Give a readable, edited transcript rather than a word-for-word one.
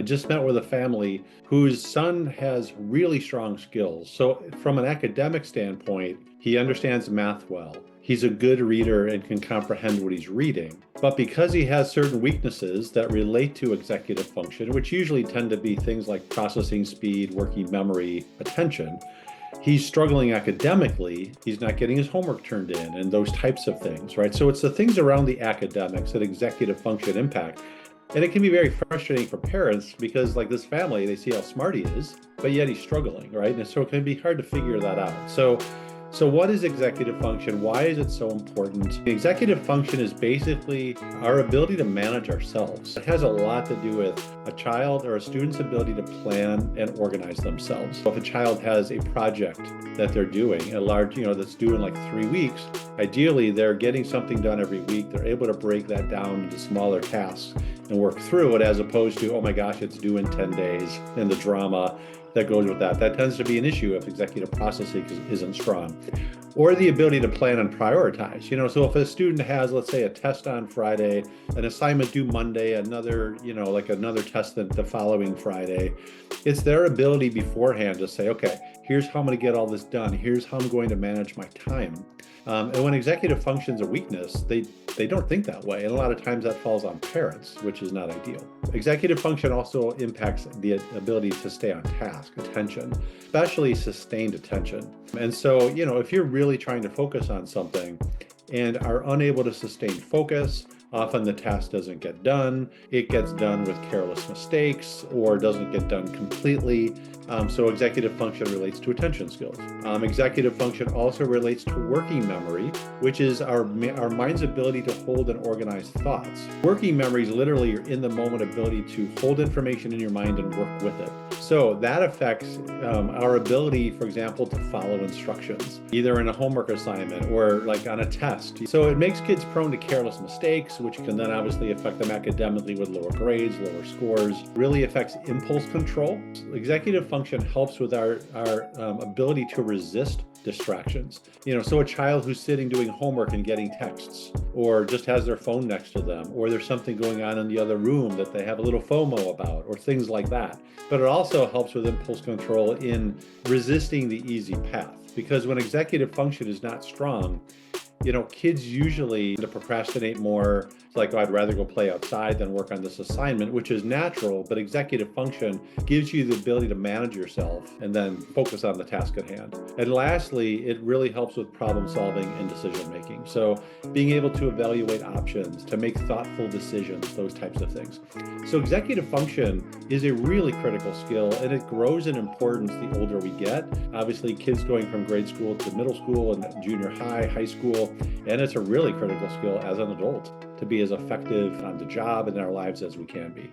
I just met with a family whose son has really strong skills. So from an academic standpoint, he understands math well. He's a good reader and can comprehend what he's reading. But because he has certain weaknesses that relate to executive function, which usually tend to be things like processing speed, working memory, attention, he's struggling academically. He's not getting his homework turned in and those types of things, right? So it's the things around the academics that executive function impact. And it can be very frustrating for parents because, like this family, they see how smart he is, but yet he's struggling, right? And so it can be hard to figure that out. So what is executive function? Why is it so important? Executive function is basically our ability to manage ourselves. It has a lot to do with a child or a student's ability to plan and organize themselves. So if a child has a project that they're doing, a large, that's due in like 3 weeks, ideally they're getting something done every week. They're able to break that down into smaller tasks and work through it, as opposed to, oh my gosh, it's due in 10 days, and the drama that goes with that. That tends to be an issue if executive processing isn't strong. Or the ability to plan and prioritize. So if a student has, let's say, a test on Friday, an assignment due Monday, another test the following Friday, it's their ability beforehand to say, okay, here's how I'm going to get all this done. Here's how I'm going to manage my time. And when executive function's a weakness, they don't think that way. And a lot of times that falls on parents, which is not ideal. Executive function also impacts the ability to stay on task, attention, especially sustained attention. And so, if you're really trying to focus on something and are unable to sustain focus, often the task doesn't get done. It gets done with careless mistakes or doesn't get done completely. So executive function relates to attention skills. Executive function also relates to working memory, which is our mind's ability to hold and organize thoughts. Working memory is literally your in the moment ability to hold information in your mind and work with it. So that affects our ability, for example, to follow instructions, either in a homework assignment or like on a test. So it makes kids prone to careless mistakes, which can then obviously affect them academically with lower grades, lower scores. Really affects impulse control. Executive function helps with our ability to resist distractions. So a child who's sitting doing homework and getting texts, or just has their phone next to them, or there's something going on in the other room that they have a little FOMO about, or things like that. But it also helps with impulse control in resisting the easy path. Because when executive function is not strong, kids usually procrastinate more. It's like, oh, I'd rather go play outside than work on this assignment, which is natural, but executive function gives you the ability to manage yourself and then focus on the task at hand. And lastly, it really helps with problem solving and decision making. So being able to evaluate options, to make thoughtful decisions, those types of things. So executive function is a really critical skill, and it grows in importance the older we get. Obviously, kids going from grade school to middle school and junior high, high school, and it's a really critical skill as an adult to be as effective on the job and in our lives as we can be.